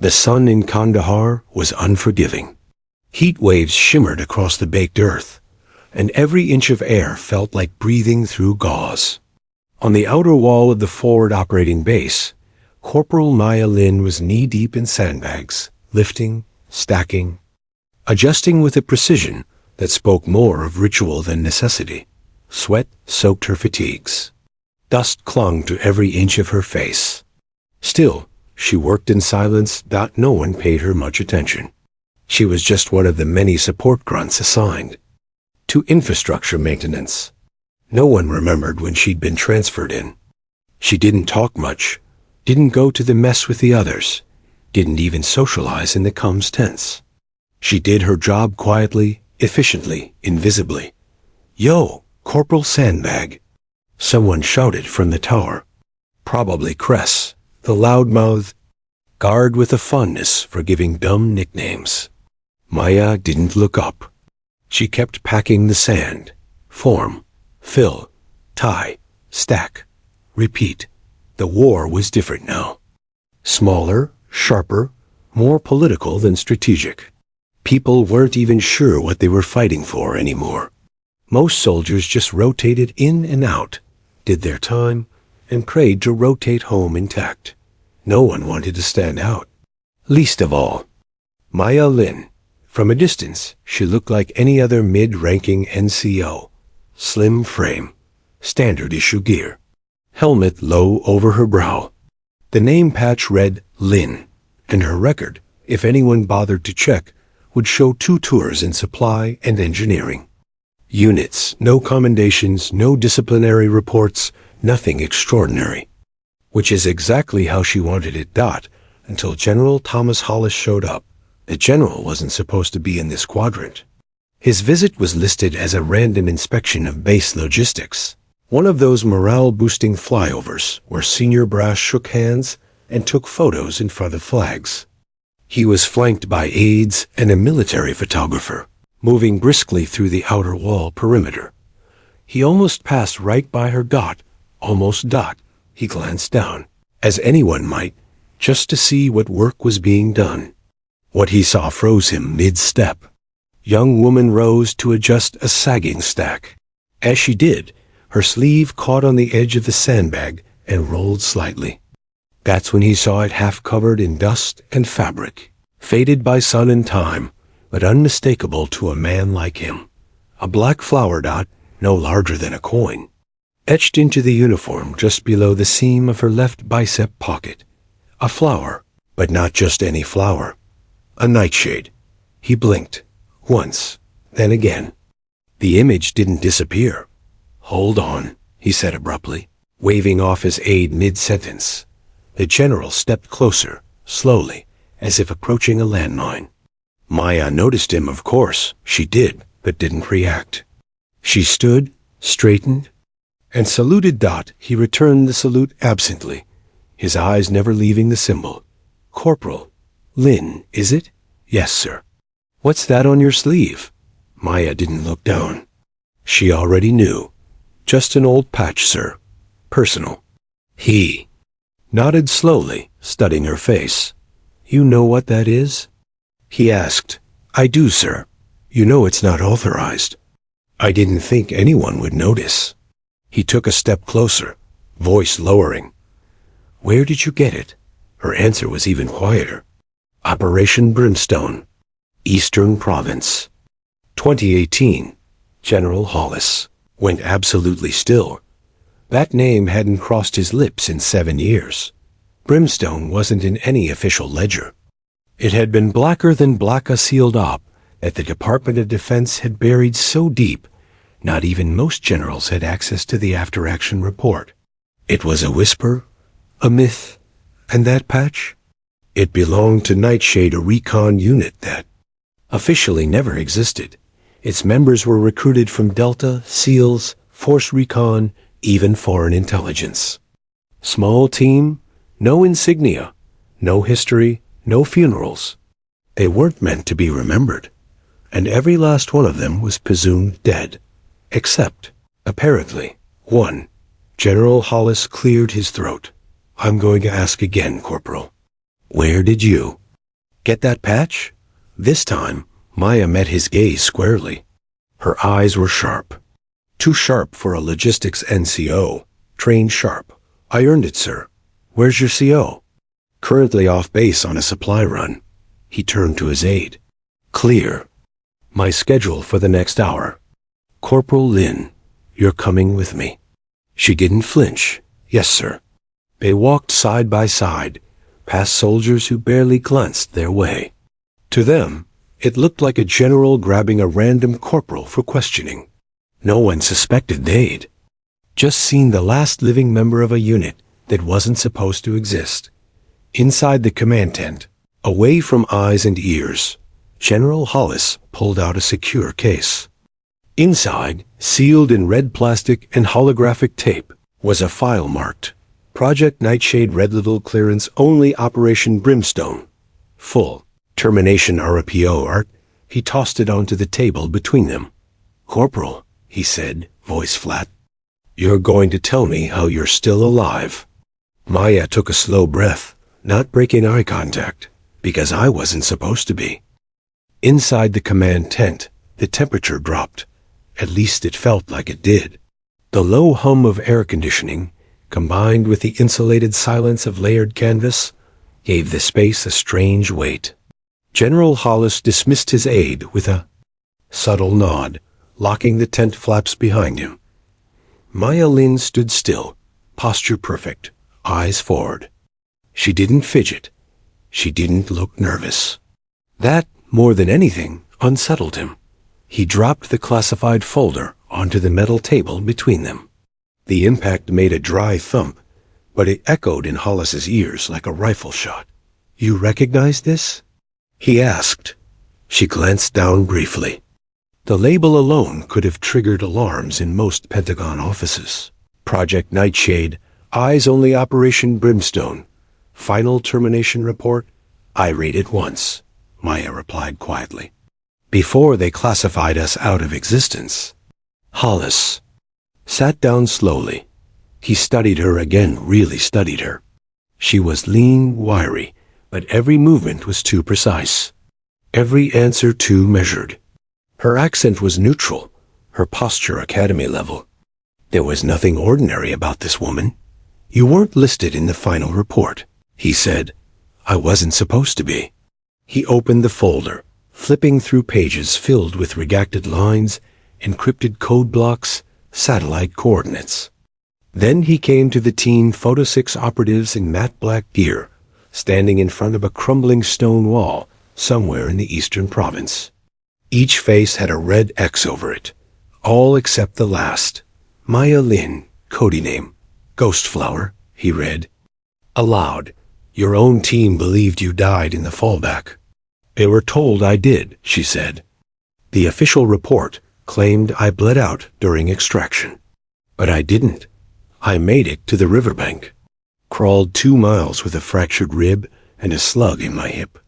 The sun in Kandahar was unforgiving. Heat waves shimmered across the baked earth, and every inch of air felt like breathing through gauze. On the outer wall of the forward operating base, Corporal Maya Lin was knee-deep in sandbags, lifting, stacking, adjusting with a precision that spoke more of ritual than necessity. Sweat soaked her fatigues. Dust clung to every inch of her face. Still, she worked in silence. No one paid her much attention. She was just one of the many support grunts assigned to infrastructure maintenance. No one remembered when she'd been transferred in. She didn't talk much, didn't go to the mess with the others, didn't even socialize in the comms tents. She did her job quietly, efficiently, invisibly. "Yo, Corporal Sandbag!" Someone shouted from the tower. Probably Cress, the loudmouthed guard with a fondness for giving dumb nicknames. Maya didn't look up. She kept packing the sand. Form, fill, tie, stack, repeat. The war was different now. Smaller, sharper, more political than strategic. People weren't even sure what they were fighting for anymore. Most soldiers just rotated in and out, did their time, and prayed to rotate home intact. No one wanted to stand out. Least of all, Maya Lin. From a distance, she looked like any other mid-ranking NCO. Slim frame, standard issue gear, helmet low over her brow. The name patch read Lin, and her record, if anyone bothered to check, would show 2 tours in supply and engineering. Units, no commendations, no disciplinary reports, nothing extraordinary. Which is exactly how she wanted it. Until General Thomas Hollis showed up. The general wasn't supposed to be in this quadrant. His visit was listed as a random inspection of base logistics. One of those morale-boosting flyovers where senior brass shook hands and took photos in front of flags. He was flanked by aides and a military photographer, moving briskly through the outer wall perimeter. He almost passed right by her. Almost. He glanced down, as anyone might, just to see what work was being done. What he saw froze him mid-step. Young woman rose to adjust a sagging stack. As she did, her sleeve caught on the edge of the sandbag and rolled slightly. That's when he saw it half covered in dust and fabric, faded by sun and time, but unmistakable to a man like him. A black flower dot, no larger than a coin, etched into the uniform just below the seam of her left bicep pocket. A flower, but not just any flower. A nightshade. He blinked. Once, then again. The image didn't disappear. "Hold on," he said abruptly, waving off his aide mid-sentence. The general stepped closer, slowly, as if approaching a landmine. Maya noticed him, of course. She did, but didn't react. She stood, straightened, and saluted. He returned the salute absently, his eyes never leaving the symbol. "Corporal Lin, is it?" "Yes, sir." "What's that on your sleeve?" Maya didn't look down. She already knew. "Just an old patch, sir. Personal." He nodded slowly, studying her face. "You know what that is?" He asked. "I do, sir. You know it's not authorized." "I didn't think anyone would notice." He took a step closer, voice lowering. "Where did you get it?" Her answer was even quieter. "Operation Brimstone, Eastern Province. 2018. General Hollis." Went absolutely still. That name hadn't crossed his lips in 7 years. Brimstone wasn't in any official ledger. It had been blacker than black, a sealed op that the Department of Defense had buried so deep, not even most generals had access to the after-action report. It was a whisper, a myth, and that patch? It belonged to Nightshade, a recon unit that officially never existed. Its members were recruited from Delta, SEALs, Force Recon, even foreign intelligence. Small team, no insignia, no history, no funerals. They weren't meant to be remembered, and every last one of them was presumed dead. Except, apparently, one. General Hollis cleared his throat. "I'm going to ask again, Corporal. Where did you Get that patch? This time, Maya met his gaze squarely. Her eyes were sharp. Too sharp for a logistics NCO. Trained sharp. I earned it, sir. Where's your CO? Currently off base on a supply run. He turned to his aide. Clear. My schedule for the next hour. Corporal Lin, you're coming with me. She didn't flinch. Yes, sir. They walked side by side, past soldiers who barely glanced their way. To them, it looked like a general grabbing a random corporal for questioning. No one suspected they'd just seen the last living member of a unit that wasn't supposed to exist. Inside the command tent, away from eyes and ears, General Hollis pulled out a secure case. Inside, sealed in red plastic and holographic tape, was a file marked Project Nightshade Red Level Clearance Only Operation Brimstone. Full. Termination RPO art. He tossed it onto the table between them. Corporal, he said, voice flat. You're going to tell me how you're still alive. Maya took a slow breath, not breaking eye contact, because I wasn't supposed to be. Inside the command tent, the temperature dropped. At least it felt like it did. The low hum of air conditioning, combined with the insulated silence of layered canvas, gave the space a strange weight. General Hollis dismissed his aide with a subtle nod, locking the tent flaps behind him. Maya Lin stood still, posture perfect, eyes forward. She didn't fidget. She didn't look nervous. That, more than anything, unsettled him. He dropped the classified folder onto the metal table between them. The impact made a dry thump, but it echoed in Hollis's ears like a rifle shot. You recognize this? He asked. She glanced down briefly. The label alone could have triggered alarms in most Pentagon offices. Project Nightshade, Eyes Only Operation Brimstone. Final termination report? I read it once, Maya replied quietly. Before they classified us out of existence. Hollis sat down slowly. He studied her again, really studied her. She was lean, wiry, but every movement was too precise. Every answer too measured. Her accent was neutral, her posture academy level. There was nothing ordinary about this woman. You weren't listed in the final report, he said. I wasn't supposed to be. He opened the folder, flipping through pages filled with redacted lines, encrypted code blocks, satellite coordinates. Then he came to the teen Photo 6 operatives in matte black gear, standing in front of a crumbling stone wall somewhere in the eastern province. Each face had a red X over it, all except the last. Maya Lin, Cody name. Ghost Flower, he read. Aloud, your own team believed you died in the fallback. They were told I did, she said. The official report claimed I bled out during extraction. But I didn't. I made it to the riverbank. Crawled 2 miles with a fractured rib and a slug in my hip.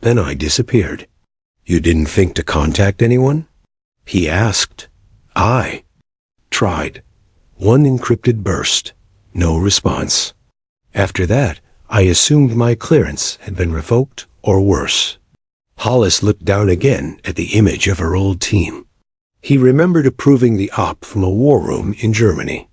Then I disappeared. You didn't think to contact anyone? He asked. I tried. 1 encrypted burst. No response. After that, I assumed my clearance had been revoked or worse. Hollis looked down again at the image of her old team. He remembered approving the op from a war room in Germany.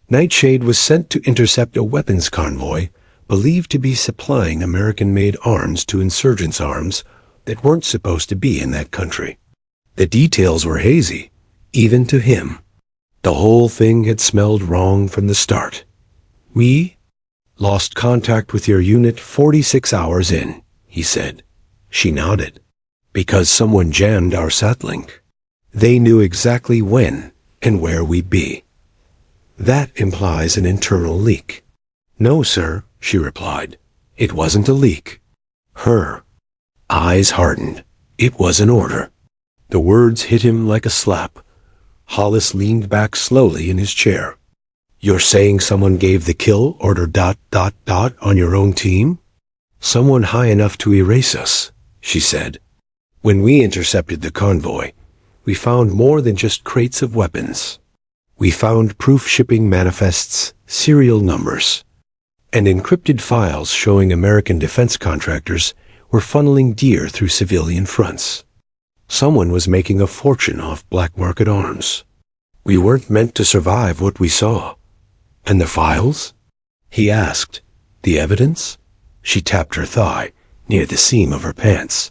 Nightshade was sent to intercept a weapons convoy believed to be supplying American-made arms to insurgents' arms that weren't supposed to be in that country. The details were hazy, even to him. The whole thing had smelled wrong from the start. We lost contact with your unit 46 hours in, he said. She nodded. Because someone jammed our satlink. They knew exactly when and where we'd be. That implies an internal leak. No, sir, she replied. It wasn't a leak. Her eyes hardened. It was an order. The words hit him like a slap. Hollis leaned back slowly in his chair. You're saying someone gave the kill order ... on your own team? Someone high enough to erase us, she said. When we intercepted the convoy, we found more than just crates of weapons. We found proof shipping manifests, serial numbers, and encrypted files showing American defense contractors were funneling deer through civilian fronts. Someone was making a fortune off black market arms. We weren't meant to survive what we saw. And the files? He asked. The evidence? She tapped her thigh, near the seam of her pants.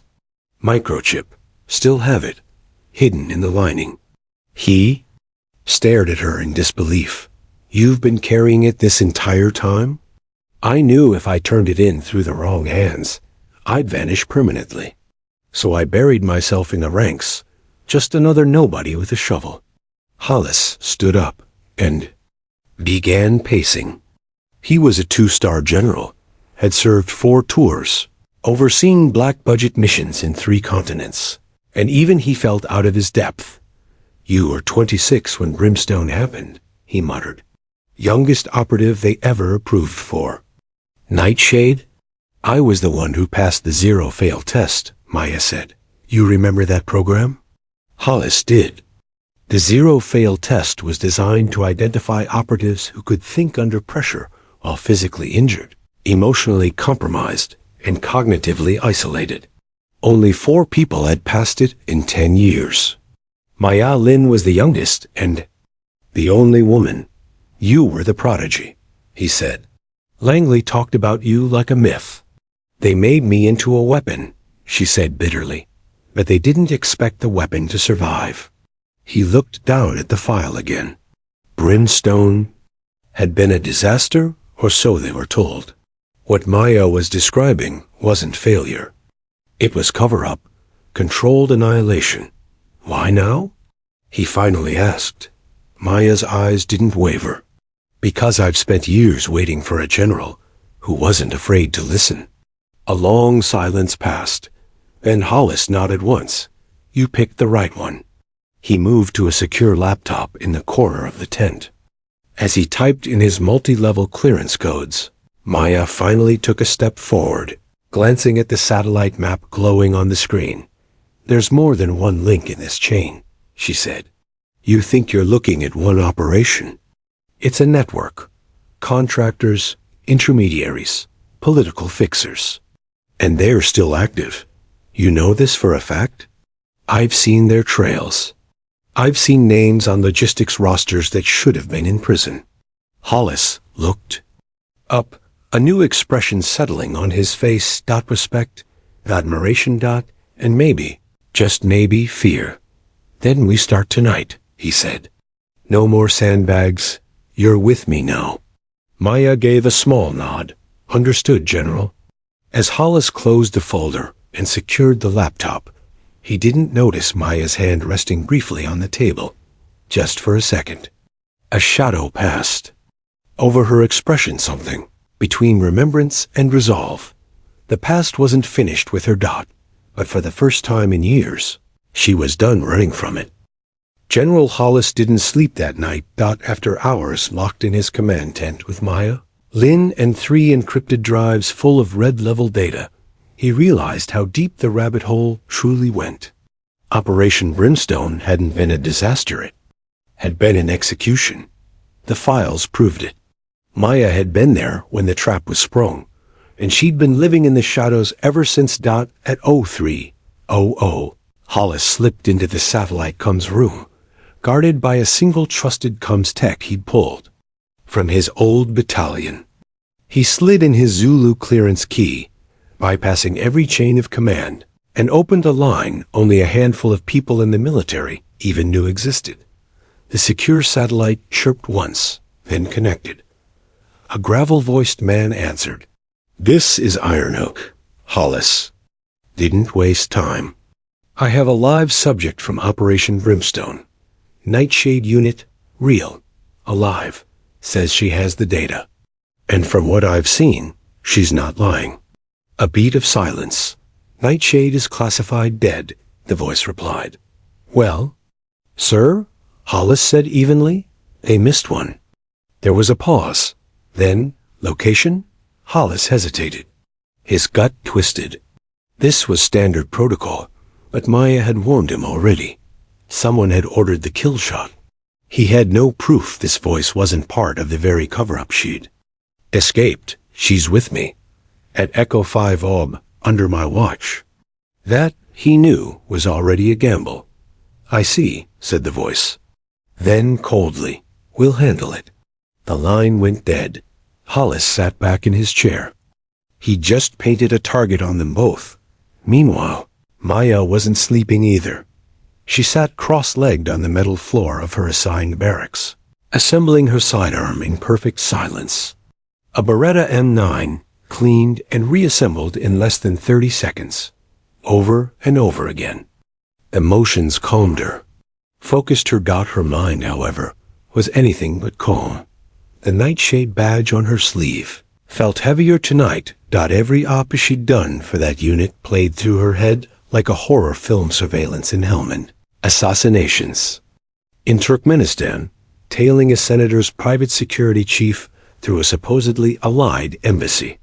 Microchip. Still have it. Hidden in the lining. He stared at her in disbelief. You've been carrying it this entire time? I knew if I turned it in through the wrong hands, I'd vanish permanently. So I buried myself in the ranks, just another nobody with a shovel. Hollis stood up and began pacing. He was a 2-star general, had served 4 tours, overseeing black-budget missions in 3 continents, and even he felt out of his depth. You were 26 when Brimstone happened, he muttered. Youngest operative they ever approved for. Nightshade? I was the one who passed the zero-fail test, Maya said. You remember that program? Hollis did. The zero-fail test was designed to identify operatives who could think under pressure while physically injured, emotionally compromised, and cognitively isolated. Only 4 people had passed it in 10 years. Maya Lin was the youngest and the only woman. You were the prodigy, he said. Langley talked about you like a myth. They made me into a weapon, she said bitterly, but they didn't expect the weapon to survive. He looked down at the file again. Brimstone had been a disaster, or so they were told. What Maya was describing wasn't failure. It was cover-up, controlled annihilation. Why now? He finally asked. Maya's eyes didn't waver. Because I've spent years waiting for a general who wasn't afraid to listen. A long silence passed. Then Hollis nodded once. You picked the right one. He moved to a secure laptop in the corner of the tent. As he typed in his multi-level clearance codes, Maya finally took a step forward, glancing at the satellite map glowing on the screen. There's more than one link in this chain, she said. You think you're looking at one operation. It's a network. Contractors, intermediaries, political fixers. And they're still active. You know this for a fact? I've seen their trails. I've seen names on logistics rosters that should have been in prison. Hollis looked up, a new expression settling on his face. Respect, admiration, and maybe, just maybe, fear. Then we start tonight, he said. No more sandbags. You're with me now. Maya gave a small nod. Understood, General. As Hollis closed the folder and secured the laptop, he didn't notice Maya's hand resting briefly on the table, just for a second. A shadow passed. Over her expression something, between remembrance and resolve. The past wasn't finished with her dot, but for the first time in years, she was done running from it. General Hollis didn't sleep that night. After hours locked in his command tent with Maya, Lin, and 3 encrypted drives full of red-level data, he realized how deep the rabbit hole truly went. Operation Brimstone hadn't been a disaster. It had been an execution. The files proved it. Maya had been there when the trap was sprung, and she'd been living in the shadows ever since. At 03:00, Hollis slipped into the satellite comms room, guarded by a single trusted comms tech he'd pulled from his old battalion. He slid in his Zulu clearance key, bypassing every chain of command, and opened a line only a handful of people in the military even knew existed. The secure satellite chirped once, then connected. A gravel-voiced man answered. This is Ironhook. Hollis didn't waste time. I have a live subject from Operation Brimstone. Nightshade unit, real, alive, says she has the data. And from what I've seen, she's not lying. A beat of silence. Nightshade is classified dead, the voice replied. Well, sir? Hollis said evenly. They missed one. There was a pause. Then, location? Hollis hesitated. His gut twisted. This was standard protocol, but Maya had warned him already. Someone had ordered the kill shot. He had no proof this voice wasn't part of the very cover-up sheet. Escaped. She's with me. At Echo 5 Ob, under my watch. That, he knew, was already a gamble. "I see," said the voice. Then, coldly, "We'll handle it." The line went dead. Hollis sat back in his chair. He'd just painted a target on them both. Meanwhile, Maya wasn't sleeping either. She sat cross-legged on the metal floor of her assigned barracks, assembling her sidearm in perfect silence. A Beretta M9, cleaned and reassembled in less than 30 seconds, over and over again. Emotions calmed her. Focused her mind, however, was anything but calm. The Nightshade badge on her sleeve felt heavier tonight. Every op she'd done for that unit played through her head like a horror film surveillance in Helmand. Assassinations. In Turkmenistan, tailing a senator's private security chief through a supposedly allied embassy.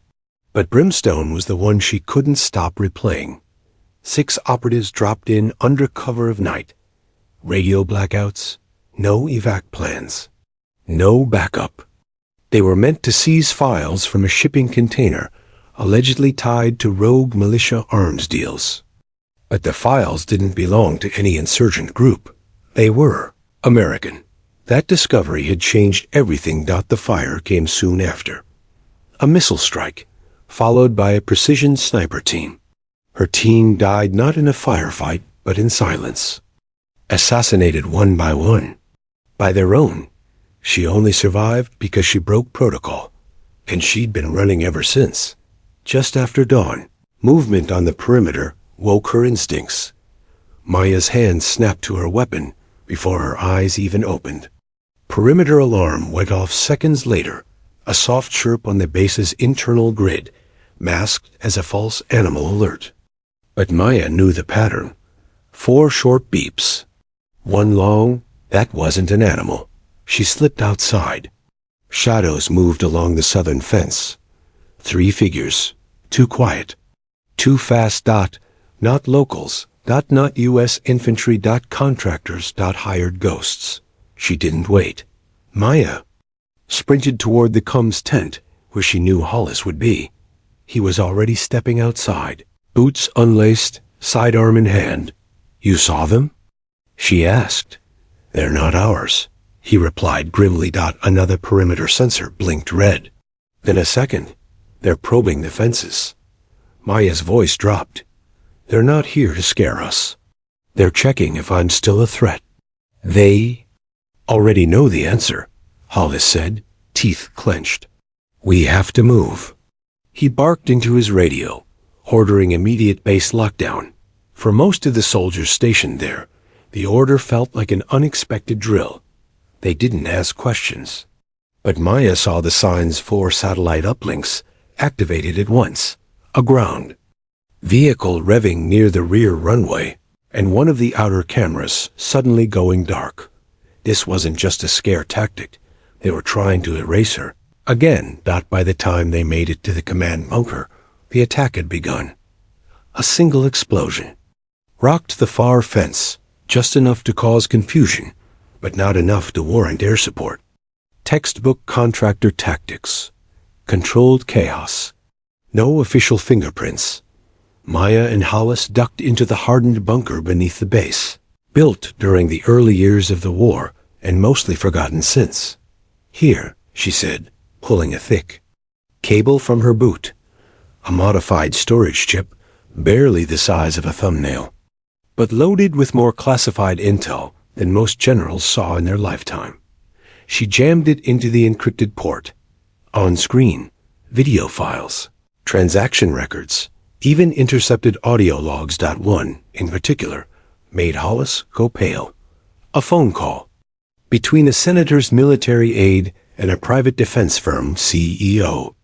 But Brimstone was the one she couldn't stop replaying. 6 operatives dropped in under cover of night. Radio blackouts, no evac plans, no backup. They were meant to seize files from a shipping container allegedly tied to rogue militia arms deals. But the files didn't belong to any insurgent group. They were American. That discovery had changed everything. The fire came soon after. A missile strike, followed by a precision sniper team. Her team died not in a firefight, but in silence. Assassinated one by one. By their own. She only survived because she broke protocol. And she'd been running ever since. Just after dawn, movement on the perimeter woke her instincts. Maya's hand snapped to her weapon before her eyes even opened. Perimeter alarm went off seconds later, a soft chirp on the base's internal grid, masked as a false animal alert. But Maya knew the pattern. 4 short beeps. One long, that wasn't an animal. She slipped outside. Shadows moved along the southern fence. 3 figures. Too quiet. Too fast. Not locals. Not U.S. infantry. Contractors. Hired ghosts. She didn't wait. Maya sprinted toward the Cum's tent, where she knew Hollis would be. He was already stepping outside, boots unlaced, sidearm in hand. "You saw them?" she asked. "They're not ours," he replied grimly. Another perimeter sensor blinked red. Then a second. "They're probing the fences." Maya's voice dropped. "They're not here to scare us. They're checking if I'm still a threat." "They already know the answer," Hollis said, teeth clenched. "We have to move." He barked into his radio, ordering immediate base lockdown. For most of the soldiers stationed there, the order felt like an unexpected drill. They didn't ask questions. But Maya saw the sign's 4 satellite uplinks activated at once. Aground. Vehicle revving near the rear runway, and one of the outer cameras suddenly going dark. This wasn't just a scare tactic. They were trying to erase her. Again. By the time they made it to the command bunker, the attack had begun. A single explosion rocked the far fence, just enough to cause confusion, but not enough to warrant air support. Textbook contractor tactics. Controlled chaos. No official fingerprints. Maya and Hollis ducked into the hardened bunker beneath the base, built during the early years of the war and mostly forgotten since. "Here," she said, pulling a thick cable from her boot. A modified storage chip, barely the size of a thumbnail, but loaded with more classified intel than most generals saw in their lifetime. She jammed it into the encrypted port. On screen, video files, transaction records, even intercepted audio logs. One, in particular, made Hollis go pale. A phone call between a senator's military aide and a private defense firm CEO.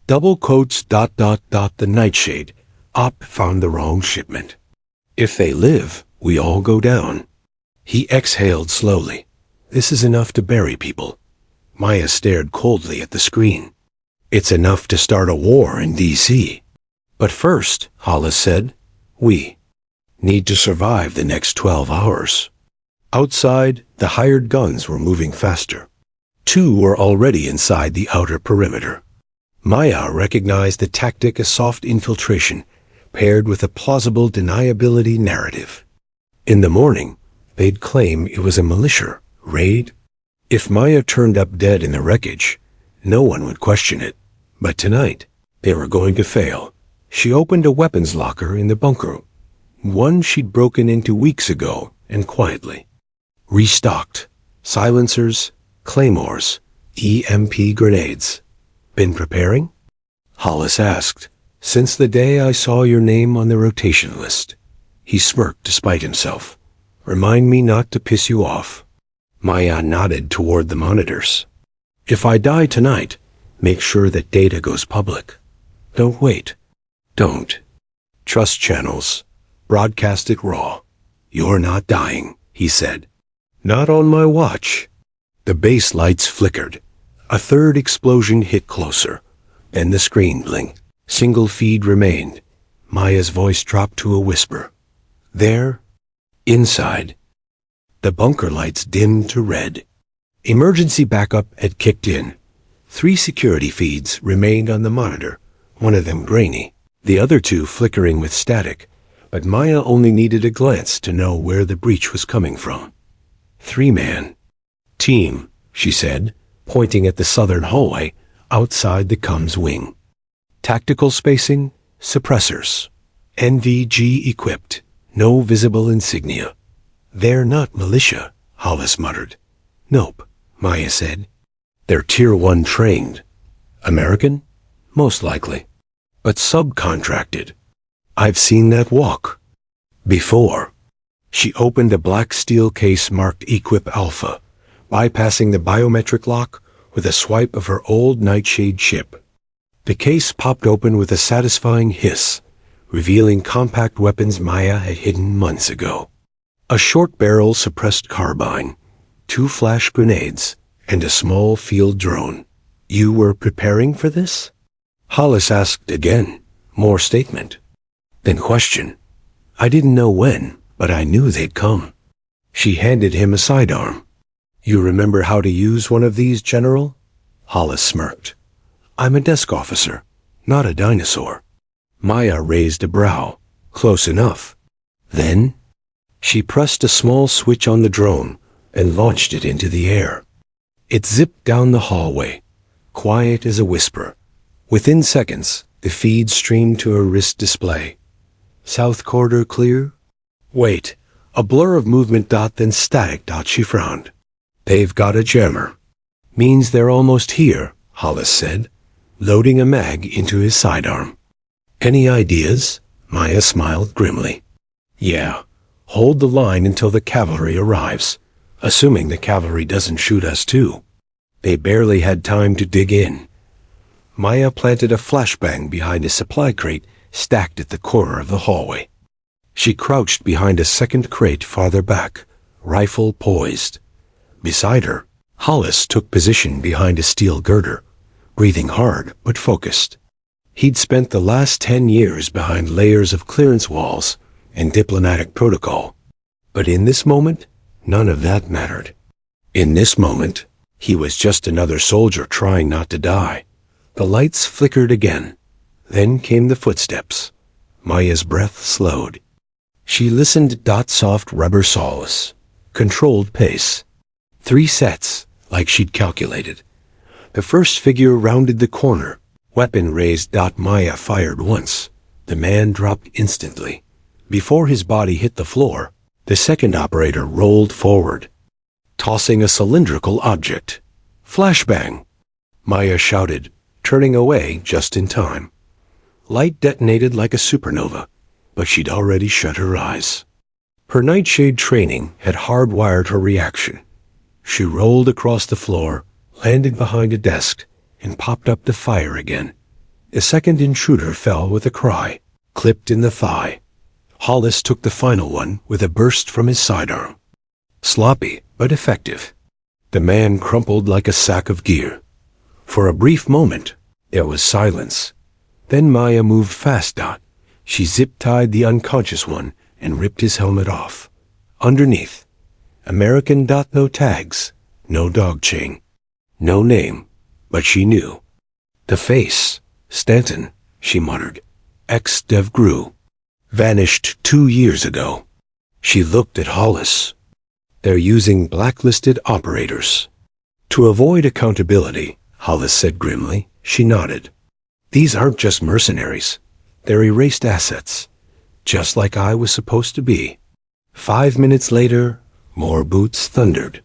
Double quotes. The Nightshade. Op found the wrong shipment. "If they live, we all go down." He exhaled slowly. "This is enough to bury people." Maya stared coldly at the screen. "It's enough to start a war in D.C. But first," Hollis said, "we need to survive the next 12 hours. Outside, the hired guns were moving faster. 2 were already inside the outer perimeter. Maya recognized the tactic as soft infiltration, paired with a plausible deniability narrative. In the morning, they'd claim it was a militia raid. If Maya turned up dead in the wreckage, no one would question it. But tonight, they were going to fail. She opened a weapons locker in the bunker, one she'd broken into weeks ago, and quietly restocked. Silencers, claymores, EMP grenades. Been preparing? Hollis asked. Since the day I saw your name on the rotation list. He smirked despite himself. Remind me not to piss you off. Maya nodded toward the monitors. If I die tonight, make sure that data goes public. Don't wait. Don't. Trust channels. Broadcast it raw. You're not dying, he said. Not on my watch. The base lights flickered. A third explosion hit closer. Then the screen blinked. Single feed remained. Maya's voice dropped to a whisper. There, inside. The bunker lights dimmed to red. Emergency backup had kicked in. 3 security feeds remained on the monitor, one of them grainy, the other 2 flickering with static, but Maya only needed a glance to know where the breach was coming from. 3-man team, she said, pointing at the southern hallway outside the comms wing. Tactical spacing, suppressors. NVG equipped, no visible insignia. They're not militia, Hollis muttered. Nope, Maya said. They're Tier 1 trained. American? Most likely. But subcontracted. I've seen that walk. Before. She opened a black steel case marked Equip Alpha, bypassing the biometric lock with a swipe of her old Nightshade chip. The case popped open with a satisfying hiss, revealing compact weapons Maya had hidden months ago. A short-barrel suppressed carbine, 2 flash grenades, and a small field drone. You were preparing for this? Hollis asked again, more statement. Then question. I didn't know when, but I knew they'd come. She handed him a sidearm. You remember how to use one of these, General? Hollis smirked. I'm a desk officer, not a dinosaur. Maya raised a brow. Close enough. Then, she pressed a small switch on the drone and launched it into the air. It zipped down the hallway, quiet as a whisper. Within seconds, the feed streamed to a wrist display. South corridor clear? Wait, a blur of movement dot then static dot, she frowned. They've got a jammer. Means they're almost here, Hollis said, loading a mag into his sidearm. Any ideas? Maya smiled grimly. Yeah, hold the line until the cavalry arrives, assuming the cavalry doesn't shoot us too. They barely had time to dig in. Maya planted a flashbang behind a supply crate stacked at the corner of the hallway. She crouched behind a second crate farther back, rifle poised. Beside her, Hollis took position behind a steel girder, breathing hard but focused. He'd spent the last 10 years behind layers of clearance walls and diplomatic protocol. But in this moment, none of that mattered. In this moment, he was just another soldier trying not to die. The lights flickered again. Then came the footsteps. Maya's breath slowed. She listened. Soft rubber solace. Controlled pace. 3 sets, like she'd calculated. The first figure rounded the corner. Weapon raised. Maya fired once. The man dropped instantly. Before his body hit the floor, the second operator rolled forward, tossing a cylindrical object. Flashbang! Maya shouted, turning away just in time. Light detonated like a supernova, but she'd already shut her eyes. Her Nightshade training had hardwired her reaction. She rolled across the floor, landed behind a desk, and popped up to fire again. A second intruder fell with a cry, clipped in the thigh. Hollis took the final one with a burst from his sidearm. Sloppy, but effective. The man crumpled like a sack of gear. For a brief moment, there was silence. Then Maya moved fast. She zip-tied the unconscious one and ripped his helmet off. Underneath, American. No tags, no dog chain, no name, but she knew. The face, Stanton, she muttered. Ex-Dev Gru. Vanished 2 years ago. She looked at Hollis. They're using blacklisted operators. To avoid accountability, Hollis said grimly. She nodded. These aren't just mercenaries. They're erased assets. Just like I was supposed to be. 5 minutes later, more boots thundered.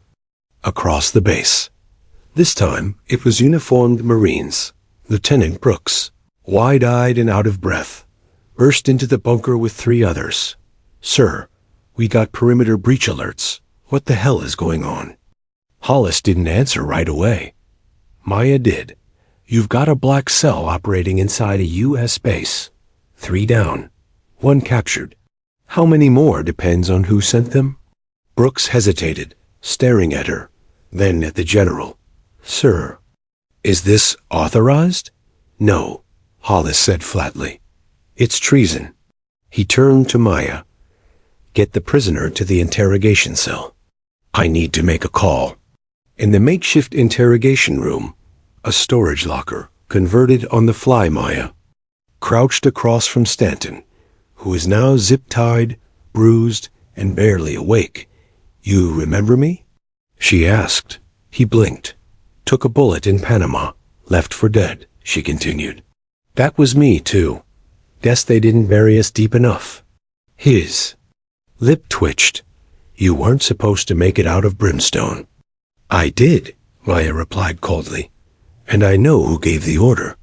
Across the base. This time, it was uniformed Marines. Lieutenant Brooks, wide-eyed and out of breath, burst into the bunker with 3 others. Sir, we got perimeter breach alerts. What the hell is going on? Hollis didn't answer right away. Maya did. You've got a black cell operating inside a U.S. base. 3 down. 1 captured. How many more depends on who sent them? Brooks hesitated, staring at her, then at the general. Sir, is this authorized? No, Hollis said flatly. It's treason. He turned to Maya. Get the prisoner to the interrogation cell. I need to make a call. In the makeshift interrogation room, a storage locker, converted on the fly Maya, crouched across from Stanton, who is now zip-tied, bruised, and barely awake. You remember me? She asked. He blinked. Took a bullet in Panama, left for dead, she continued. That was me, too. Guess they didn't bury us deep enough. His lip twitched. You weren't supposed to make it out of brimstone. I did, Maya replied coldly. And I know who gave the order.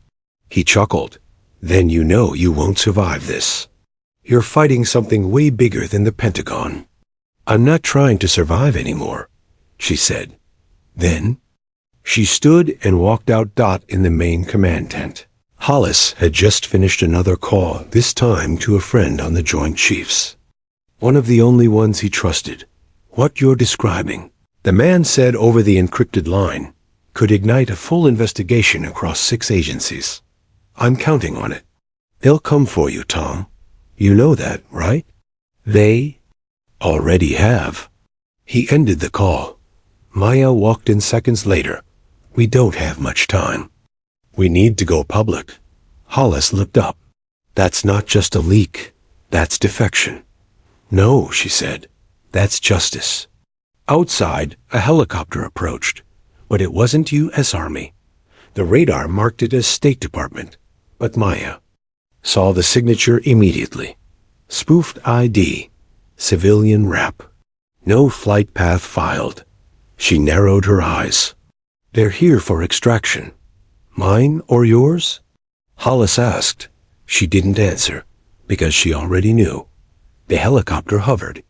He chuckled. Then you know you won't survive this. You're fighting something way bigger than the Pentagon. I'm not trying to survive anymore, she said. Then, she stood and walked out in the main command tent. Hollis had just finished another call, this time to a friend on the Joint Chiefs. One of the only ones he trusted. What you're describing, the man said over the encrypted line, could ignite a full investigation across 6 agencies. I'm counting on it. They'll come for you, Tom. You know that, right? They already have. He ended the call. Maya walked in seconds later. We don't have much time. We need to go public. Hollis looked up. That's not just a leak. That's defection. No, she said. That's justice. Outside, a helicopter approached, but it wasn't U.S. Army. The radar marked it as State Department, but Maya saw the signature immediately. Spoofed ID, civilian wrap. No flight path filed. She narrowed her eyes. They're here for extraction. Mine or yours? Hollis asked. She didn't answer, because she already knew. The helicopter hovered.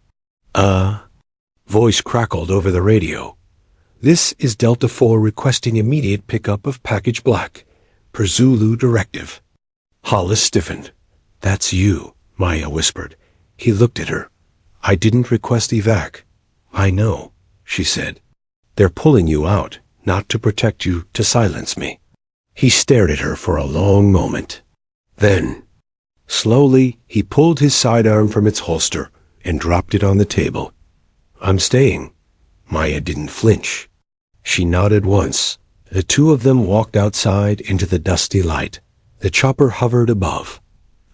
Voice crackled over the radio. This is Delta 4 requesting immediate pickup of package black, per Zulu directive. Hollis stiffened. That's you, Maya whispered. He looked at her. I didn't request evac. I know, she said. They're pulling you out, not to protect you, to silence me. He stared at her for a long moment. Then, slowly, he pulled his sidearm from its holster and dropped it on the table. I'm staying. Maya didn't flinch. She nodded once. The 2 of them walked outside into the dusty light. The chopper hovered above.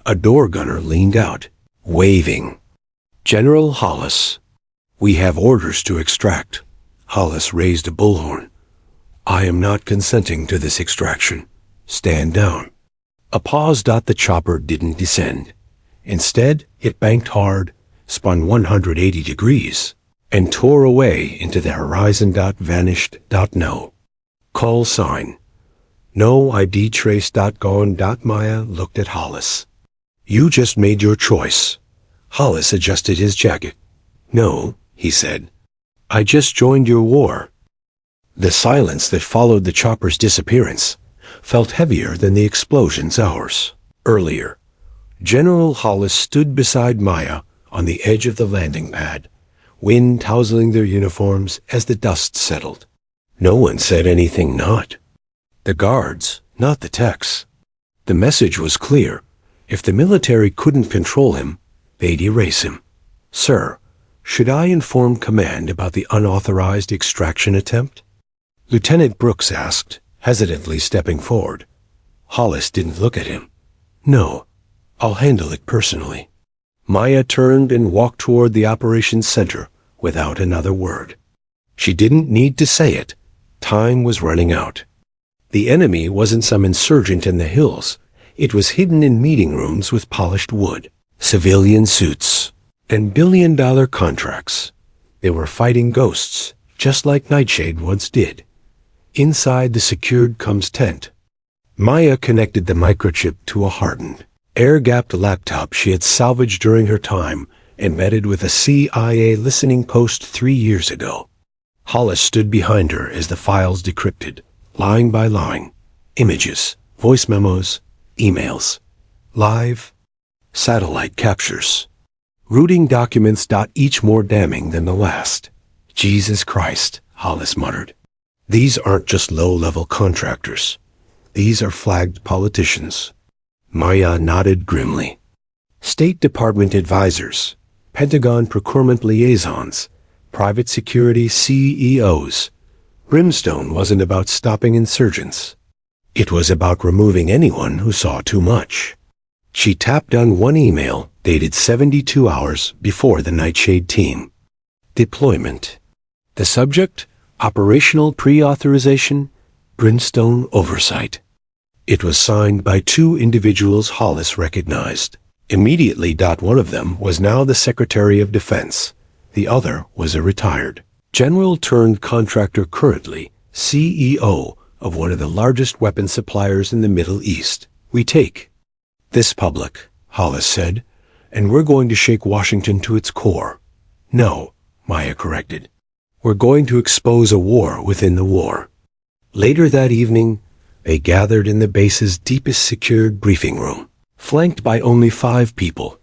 A door gunner leaned out, waving. General Hollis. We have orders to extract. Hollis raised a bullhorn. I am not consenting to this extraction. Stand down. A pause. The chopper didn't descend. Instead, it banked hard, spun 180 degrees, and tore away into the horizon. Vanished. No. Call sign. No ID trace. Gone. Maya looked at Hollis. You just made your choice. Hollis adjusted his jacket. No, he said. I just joined your war. The silence that followed the chopper's disappearance felt heavier than the explosions hours earlier. General Hollis stood beside Maya on the edge of the landing pad, wind tousling their uniforms as the dust settled. No one said anything not. The guards, not the techs. The message was clear. If the military couldn't control him, they'd erase him. Sir, should I inform command about the unauthorized extraction attempt? Lieutenant Brooks asked, hesitantly stepping forward. Hollis didn't look at him. No, I'll handle it personally. Maya turned and walked toward the operations center without another word. She didn't need to say it. Time was running out. The enemy wasn't some insurgent in the hills. It was hidden in meeting rooms with polished wood, civilian suits, and billion-dollar contracts. They were fighting ghosts, just like Nightshade once did. Inside the secured comms tent, Maya connected the microchip to a hardened, air-gapped laptop she had salvaged during her time, embedded with a CIA listening post 3 years ago. Hollis stood behind her as the files decrypted, line by line. Images, voice memos, emails, live, satellite captures. Routing documents. Each more damning than the last. Jesus Christ, Hollis muttered. These aren't just low-level contractors. These are flagged politicians. Maya nodded grimly. State Department advisors, Pentagon procurement liaisons, private security CEOs. Brimstone wasn't about stopping insurgents. It was about removing anyone who saw too much. She tapped on one email dated 72 hours before the Nightshade team. Deployment. The subject, operational pre-authorization, Brimstone oversight. It was signed by 2 individuals Hollis recognized. Immediately. One of them was now the Secretary of Defense. The other was a retired general turned contractor, currently CEO of one of the largest weapons suppliers in the Middle East. We take this public, Hollis said, and we're going to shake Washington to its core. No, Maya corrected. We're going to expose a war within the war. Later that evening, they gathered in the base's deepest secured briefing room, flanked by only 5 people,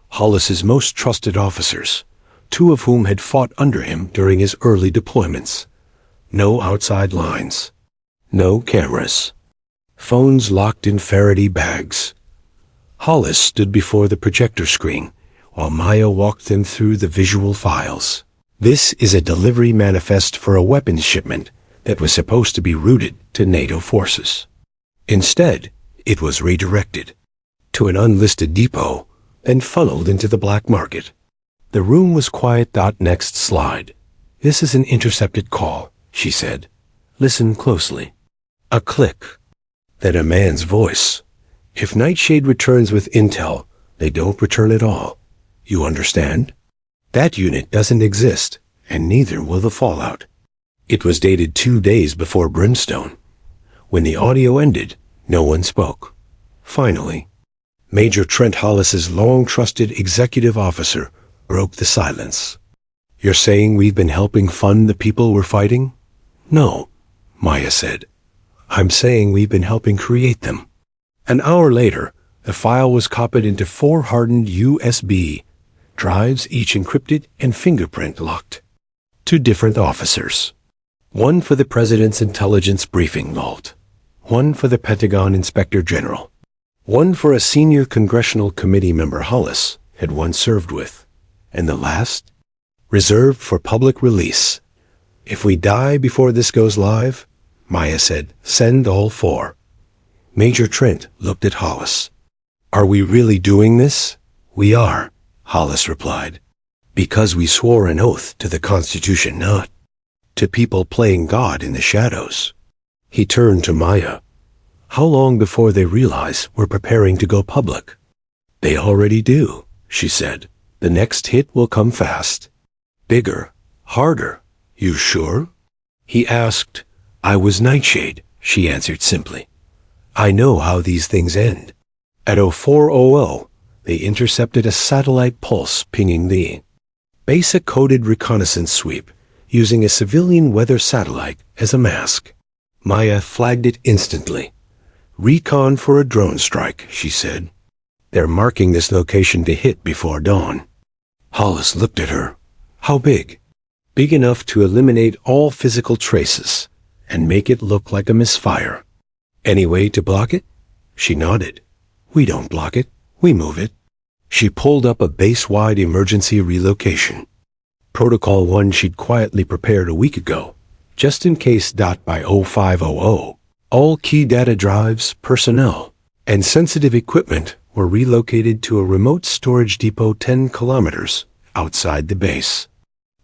Hollis's most trusted officers, 2 of whom had fought under him during his early deployments. No outside lines. No cameras. Phones locked in Faraday bags. Hollis stood before the projector screen, while Maya walked them through the visual files. This is a delivery manifest for a weapons shipment that was supposed to be routed to NATO forces. Instead, it was redirected to an unlisted depot and funneled into the black market. The room was quiet. Next slide. This is an intercepted call, she said. Listen closely. A click. Then a man's voice. If Nightshade returns with intel, they don't return at all. You understand? That unit doesn't exist, and neither will the fallout. It was dated 2 days before Brimstone. When the audio ended, no one spoke. Finally, Major Trent Hollis's long-trusted executive officer broke the silence. You're saying we've been helping fund the people we're fighting? No, Maya said. I'm saying we've been helping create them. An hour later, the file was copied into 4 hardened USB drives, each encrypted and fingerprint locked. 2 different officers. One for the President's Intelligence Briefing Vault. One for the Pentagon Inspector General. One for a senior congressional committee member Hollis had once served with. And the last? Reserved for public release. If we die before this goes live, Maya said, send all 4. Major Trent looked at Hollis. Are we really doing this? We are, Hollis replied. Because we swore an oath to the Constitution, not to people playing God in the shadows. He turned to Maya. How long before they realize we're preparing to go public? They already do, she said. The next hit will come fast. Bigger, harder. You sure? He asked. I was Nightshade, she answered simply. I know how these things end. At 0400, they intercepted a satellite pulse pinging the basic coded reconnaissance sweep, using a civilian weather satellite as a mask. Maya flagged it instantly. Recon for a drone strike, she said. They're marking this location to hit before dawn. Hollis looked at her. How big? Big enough to eliminate all physical traces and make it look like a misfire. Any way to block it? She nodded. We don't block it, we move it. She pulled up a base-wide emergency relocation. Protocol 1 she'd quietly prepared a week ago, just in case. By 0500, all key data drives, personnel, and sensitive equipment were relocated to a remote storage depot 10 kilometers outside the base.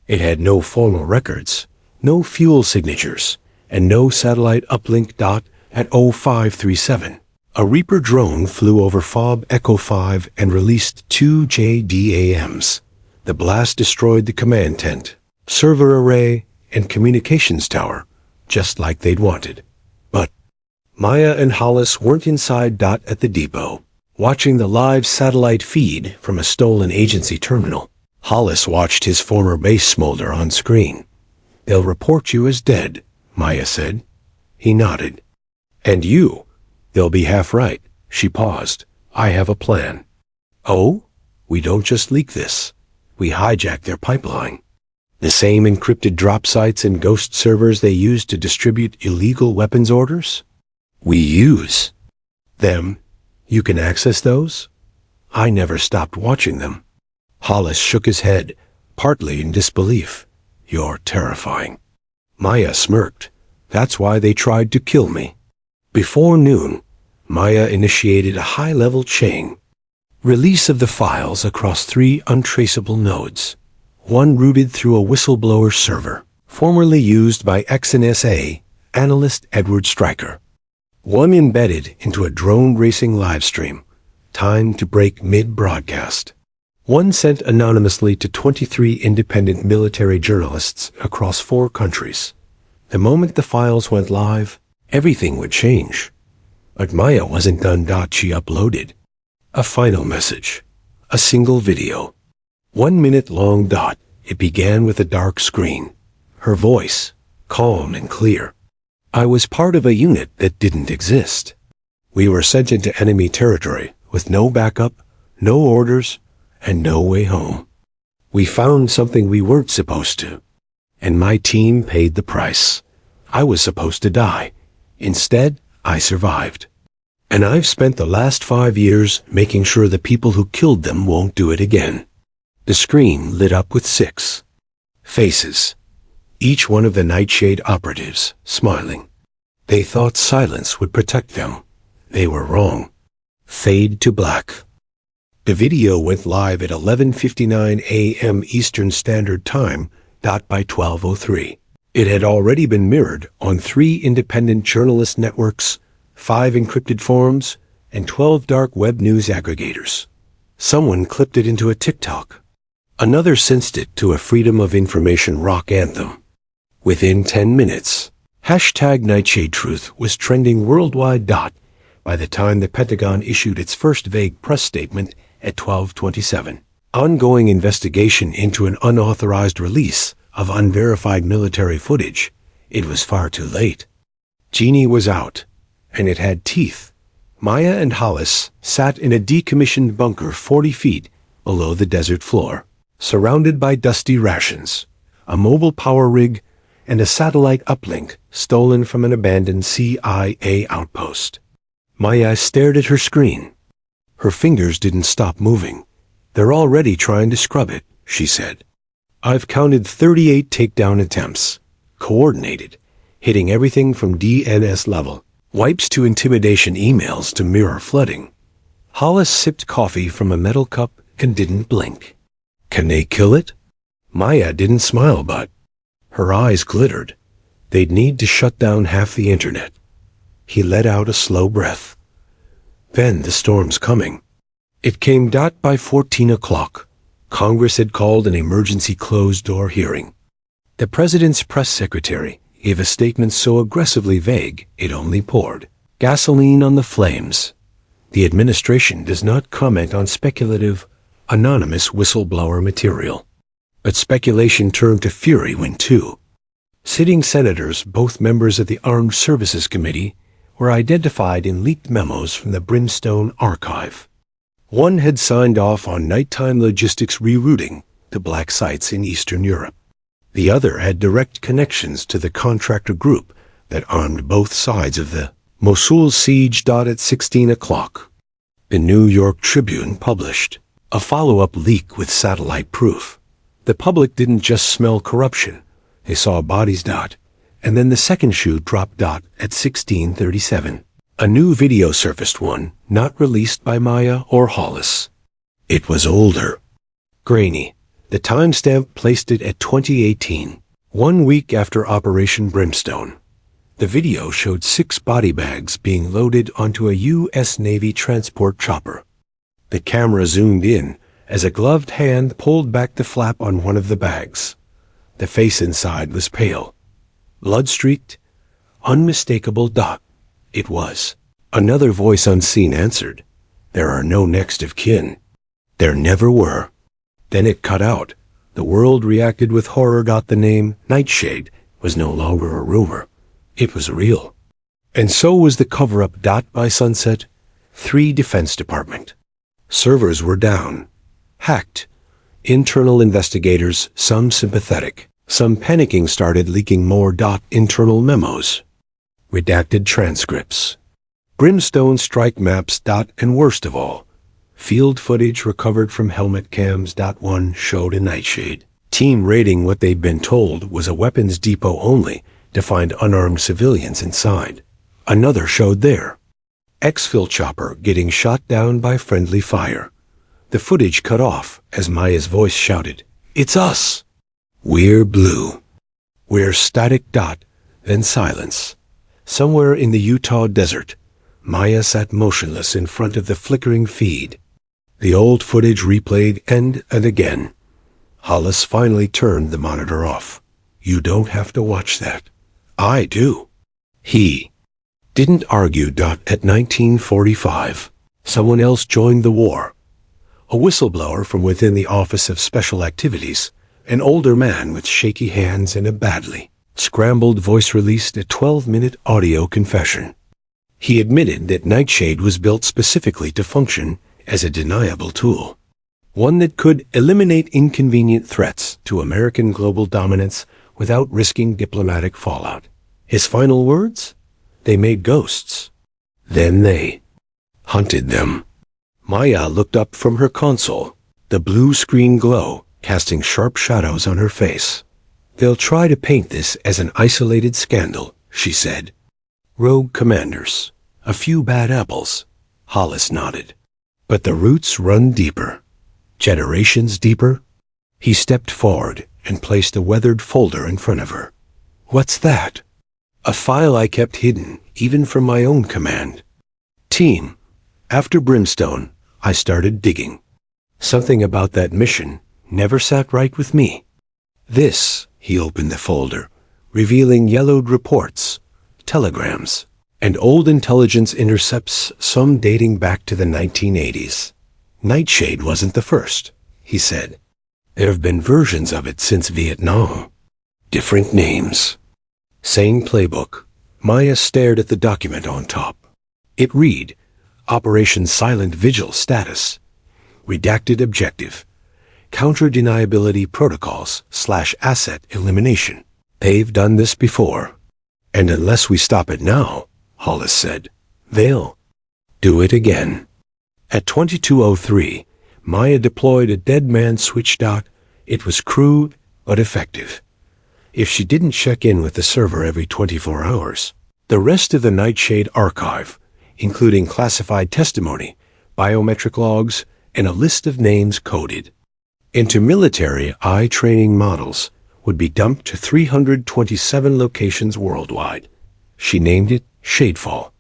It had no formal records, no fuel signatures, and no satellite uplink. At 0537, a Reaper drone flew over FOB Echo 5 and released 2 JDAMs. The blast destroyed the command tent, server array, and communications tower, just like they'd wanted. But Maya and Hollis weren't inside. At the depot, watching the live satellite feed from a stolen agency terminal. Hollis watched his former base smolder on screen. "They'll report you as dead," Maya said. He nodded. "And you? They'll be half right." She paused. "I have a plan." "Oh? We don't just leak this. We hijack their pipeline. The same encrypted drop sites and ghost servers they use to distribute illegal weapons orders? We use them. You can access those?" I never stopped watching them. Hollis shook his head, partly in disbelief. "You're terrifying." Maya smirked. "That's why they tried to kill me." Before noon, Maya initiated a high-level chain. Release of the files across 3 untraceable nodes. One routed through a whistleblower server, formerly used by ex-NSA analyst Edward Stryker. One embedded into a drone racing livestream, timed to break mid-broadcast. One sent anonymously to 23 independent military journalists across 4 countries. The moment the files went live, everything would change. But Maya wasn't done. She uploaded a final message, a single video, 1 minute long. It began with a dark screen, her voice calm and clear. "I was part of a unit that didn't exist. We were sent into enemy territory with no backup, no orders, and no way home. We found something we weren't supposed to, and my team paid the price. I was supposed to die. Instead, I survived. And I've spent the last 5 years making sure the people who killed them won't do it again." The screen lit up with 6 faces, each one of the Nightshade operatives, smiling. They thought silence would protect them. They were wrong. Fade to black. The video went live at 11:59 a.m. Eastern Standard Time. By 12:03. It had already been mirrored on 3 independent journalist networks, 5 encrypted forums, and 12 dark web news aggregators. Someone clipped it into a TikTok. Another synced it to a Freedom of Information rock anthem. Within 10 minutes, #NightshadeTruth was trending worldwide. By the time the Pentagon issued its first vague press statement at 12:27, ongoing investigation into an unauthorized release of unverified military footage, it was far too late. Genie was out, and it had teeth. Maya and Hollis sat in a decommissioned bunker 40 feet below the desert floor, surrounded by dusty rations, a mobile power rig, and a satellite uplink stolen from an abandoned CIA outpost. Maya stared at her screen. Her fingers didn't stop moving. "They're already trying to scrub it," she said. "I've counted 38 takedown attempts, coordinated, hitting everything from DNS level wipes to intimidation emails to mirror flooding." Hollis sipped coffee from a metal cup and didn't blink. "Can they kill it?" Maya didn't smile, but her eyes glittered. "They'd need to shut down half the internet." He let out a slow breath. "Then the storm's coming." It came. By 14 o'clock. Congress had called an emergency closed-door hearing. The president's press secretary gave a statement so aggressively vague it only poured gasoline on the flames. The administration does not comment on speculative, anonymous whistleblower material. But speculation turned to fury when 2 sitting senators, both members of the Armed Services Committee, were identified in leaked memos from the Brimstone archive. One had signed off on nighttime logistics rerouting to black sites in Eastern Europe. The other had direct connections to the contractor group that armed both sides of the Mosul siege. At 16 o'clock, the New York Tribune published a follow-up leak with satellite proof. The public didn't just smell corruption. They saw bodies. And then the second shoe dropped. At 16:37. A new video surfaced, one not released by Maya or Hollis. It was older. Grainy. The timestamp placed it at 2018, 1 week after Operation Brimstone. The video showed 6 body bags being loaded onto a U.S. Navy transport chopper. The camera zoomed in as a gloved hand pulled back the flap on one of the bags. The face inside was pale, blood-streaked, unmistakable. It was. Another voice unseen answered, "There are no next of kin." There never were. Then it cut out. The world reacted with horror. The name Nightshade was no longer a rumor. It was real. And so was the cover-up. By sunset, 3 Defense Department. Servers were down. Hacked. Internal investigators, some sympathetic, some panicking, started leaking more. Internal memos. Redacted transcripts. Brimstone strike maps. And worst of all, field footage recovered from helmet cams. One showed a Nightshade team raiding what they'd been told was a weapons depot only to find unarmed civilians inside. Another showed their exfil chopper getting shot down by friendly fire. The footage cut off as Maya's voice shouted, "It's us! We're blue. We're static." Then silence. Somewhere in the Utah desert, Maya sat motionless in front of the flickering feed. The old footage replayed and again. Hollis finally turned the monitor off. "You don't have to watch that." "I do." He didn't argue. At 1945, someone else joined the war. A whistleblower from within the Office of Special Activities, an older man with shaky hands and a badly scrambled voice, released a 12-minute audio confession. He admitted that Nightshade was built specifically to function as a deniable tool, one that could eliminate inconvenient threats to American global dominance without risking diplomatic fallout. His final words? "They made ghosts. Then they hunted them." Maya looked up from her console, the blue screen glow casting sharp shadows on her face. "They'll try to paint this as an isolated scandal," she said. "Rogue commanders, a few bad apples." Hollis nodded. "But the roots run deeper. Generations deeper." He stepped forward and placed a weathered folder in front of her. "What's that?" "A file I kept hidden, even from my own command team. After Brimstone, I started digging. Something about that mission never sat right with me. This," he opened the folder, revealing yellowed reports, telegrams, and old intelligence intercepts, some dating back to the 1980s. "Nightshade wasn't the first," he said. "There have been versions of it since Vietnam. Different names. Same playbook." Maya stared at the document on top. It read, "Operation Silent Vigil status. Redacted objective. Counter-deniability protocols / asset elimination." They've done this before. "And unless we stop it now," Hollis said, "they'll do it again." At 22:03, Maya deployed a dead man switch. It was crude but effective. If she didn't check in with the server every 24 hours, the rest of the Nightshade archive, including classified testimony, biometric logs, and a list of names coded into military eye training models, would be dumped to 327 locations worldwide. She named it Shadefall.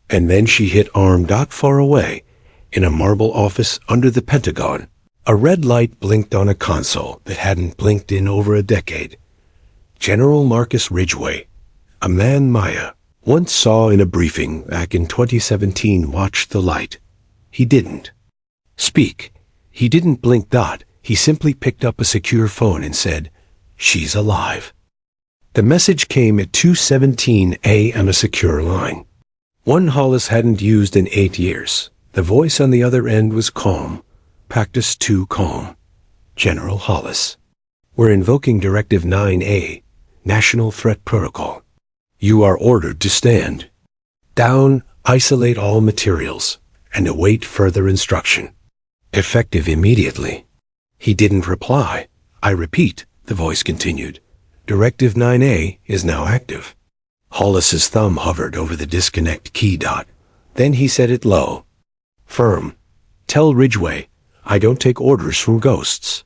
And then she hit arm. Far away, in a marble office under the Pentagon, a red light blinked on a console that hadn't blinked in over a decade. General Marcus Ridgway, a man Maya once saw in a briefing back in 2017, watched the light. He didn't speak. He didn't blink. He simply picked up a secure phone and said, "She's alive." The message came at 2:17 on a secure line, one Hollis hadn't used in 8 years. The voice on the other end was calm, practice too calm. "General Hollis, we're invoking Directive 9A, National Threat Protocol. You are ordered to stand down, isolate all materials, and await further instruction. Effective immediately." He didn't reply. "I repeat," the voice continued, "Directive 9A is now active." Hollis's thumb hovered over the disconnect key. Then he said it low. Firm. Tell Ridgway, I don't take orders from ghosts.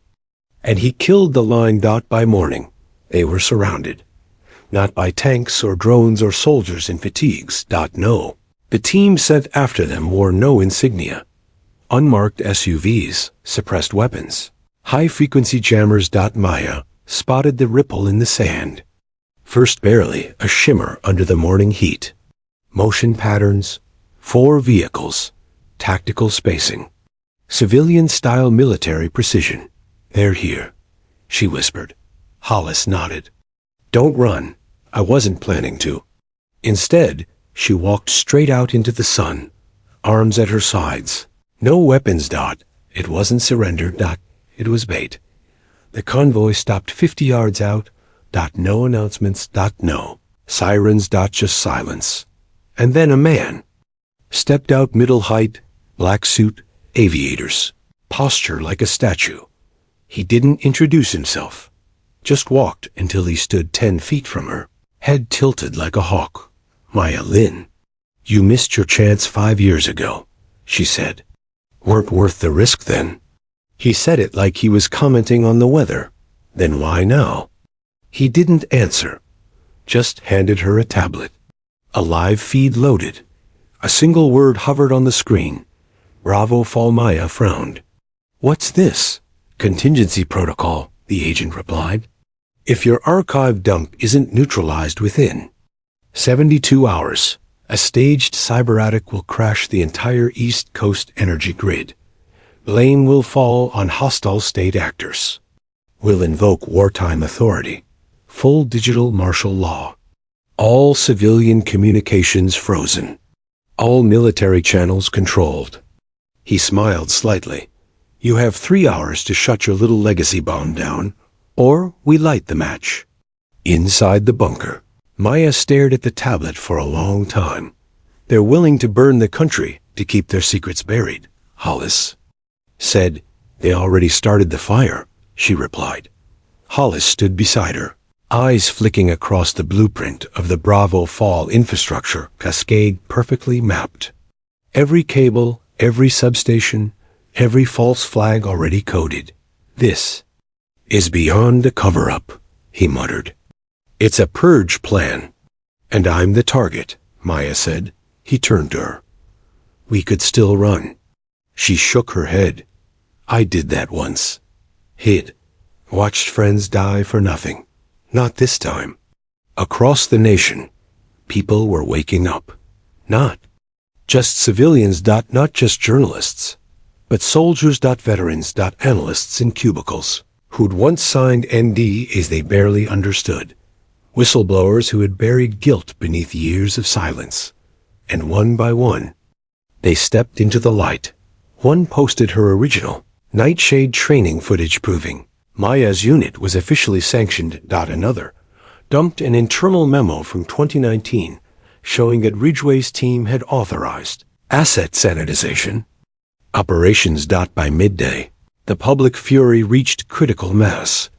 And he killed the line. By morning, they were surrounded. Not by tanks or drones or soldiers in fatigues. No. The team sent after them wore no insignia. Unmarked SUVs, suppressed weapons. High-frequency jammers. Maya spotted the ripple in the sand. First barely a shimmer under the morning heat. Motion patterns, 4 vehicles, tactical spacing. Civilian-style military precision. They're here, she whispered. Hollis nodded. Don't run. I wasn't planning to. Instead, she walked straight out into the sun, arms at her sides. No weapons. It wasn't surrender. It was bait. The convoy stopped 50 yards out. No announcements. No sirens. Just silence. And then a man stepped out, middle height, black suit, aviators, posture like a statue. He didn't introduce himself, just walked until he stood 10 feet from her, head tilted like a hawk. Maya Lin, you missed your chance 5 years ago, she said. Weren't worth the risk then. He said it like he was commenting on the weather. Then why now? He didn't answer, just handed her a tablet. A live feed loaded. A single word hovered on the screen. Bravo Fall. Maya frowned. What's this? Contingency protocol, the agent replied. If your archive dump isn't neutralized within 72 hours, a staged cyber-attic will crash the entire East Coast energy grid. Blame will fall on hostile state actors. We'll invoke wartime authority. Full digital martial law. All civilian communications frozen. All military channels controlled. He smiled slightly. You have 3 hours to shut your little legacy bomb down, or we light the match. Inside the bunker, Maya stared at the tablet for a long time. They're willing to burn the country to keep their secrets buried, Hollis said. They already started the fire, she replied. Hollis stood beside her, eyes flicking across the blueprint of the Bravo Fall infrastructure cascade perfectly mapped. Every cable, every substation, every false flag already coded. This is beyond a cover-up, he muttered. It's a purge plan. And I'm the target, Maya said. He turned to her. We could still run. She shook her head. I did that once. Hid. Watched friends die for nothing. Not this time. Across the nation, people were waking up. Not just civilians. Not just journalists, but soldiers. Veterans. Analysts in cubicles, who'd once signed NDAs they barely understood. Whistleblowers who had buried guilt beneath years of silence. And one by one, they stepped into the light. One posted her original Nightshade training footage proving Maya's unit was officially sanctioned. Another dumped an internal memo from 2019 showing that Ridgway's team had authorized asset sanitization operations. By midday, the public fury reached critical mass,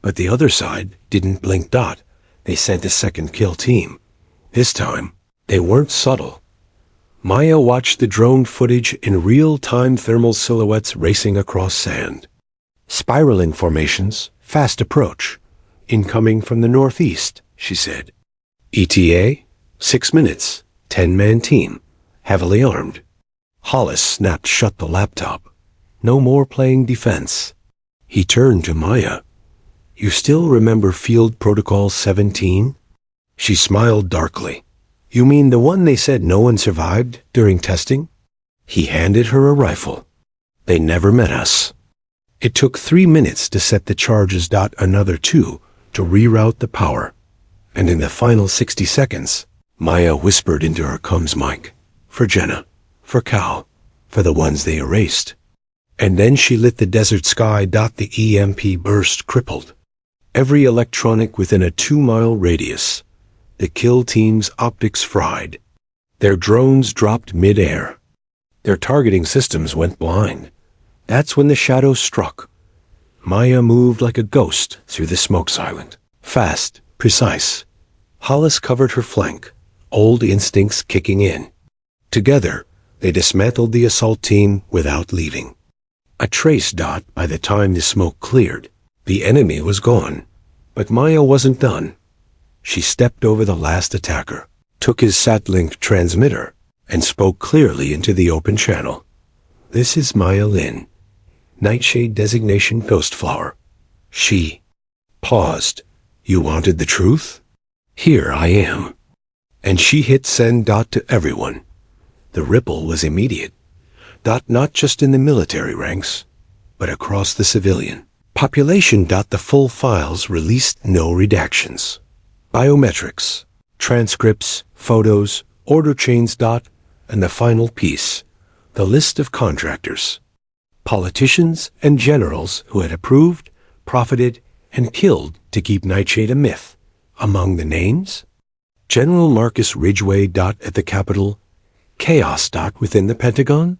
but the other side didn't blink. They sent a second kill team. This time, they weren't subtle. Maya watched the drone footage in real-time thermal silhouettes racing across sand. Spiraling formations, fast approach. Incoming from the northeast, she said. ETA, 6 minutes, 10-man team, heavily armed. Hollis snapped shut the laptop. No more playing defense. He turned to Maya. You still remember Field Protocol 17? She smiled darkly. You mean the one they said no one survived during testing? He handed her a rifle. They never met us. It took 3 minutes to set the charges. Another 2 to reroute the power. And in the final 60 seconds, Maya whispered into her comms mic. For Jenna. For Cal. For the ones they erased. And then she lit the desert sky. The EMP burst crippled every electronic within a 2-mile radius. The kill team's optics fried. Their drones dropped mid-air. Their targeting systems went blind. That's when the shadow struck. Maya moved like a ghost through the smoke silent. Fast, precise. Hollis covered her flank, old instincts kicking in. Together, they dismantled the assault team without leaving. A trace dot by the time the smoke cleared. The enemy was gone. But Maya wasn't done. She stepped over the last attacker, took his sat-link transmitter, and spoke clearly into the open channel. "This is Maya Lin, Nightshade designation Ghostflower." She paused. "You wanted the truth? Here I am." And she hit send dot to everyone. The ripple was immediate. Dot not just in the military ranks, but across the civilian population. Dot the full files released, no redactions. Biometrics, transcripts, photos, order chains. Dot, and the final piece, the list of contractors, politicians and generals who had approved, profited, and killed to keep Nightshade a myth. Among the names, General Marcus Ridgway. Dot at the Capitol, chaos. Dot within the Pentagon,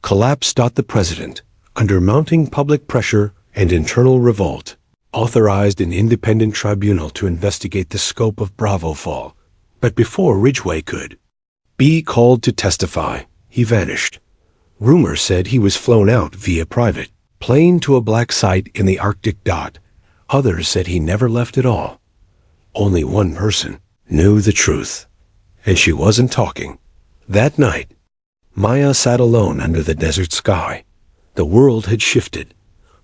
collapse. Dot the President, under mounting public pressure and internal revolt, authorized an independent tribunal to investigate the scope of Bravo fall. But before Ridgway could be called to testify, he vanished. Rumors said he was flown out via private plane to a black site in the Arctic. Dot, others said he never left at all. Only one person knew the truth, and she wasn't talking. That night, Maya sat alone under the desert sky. The world had shifted.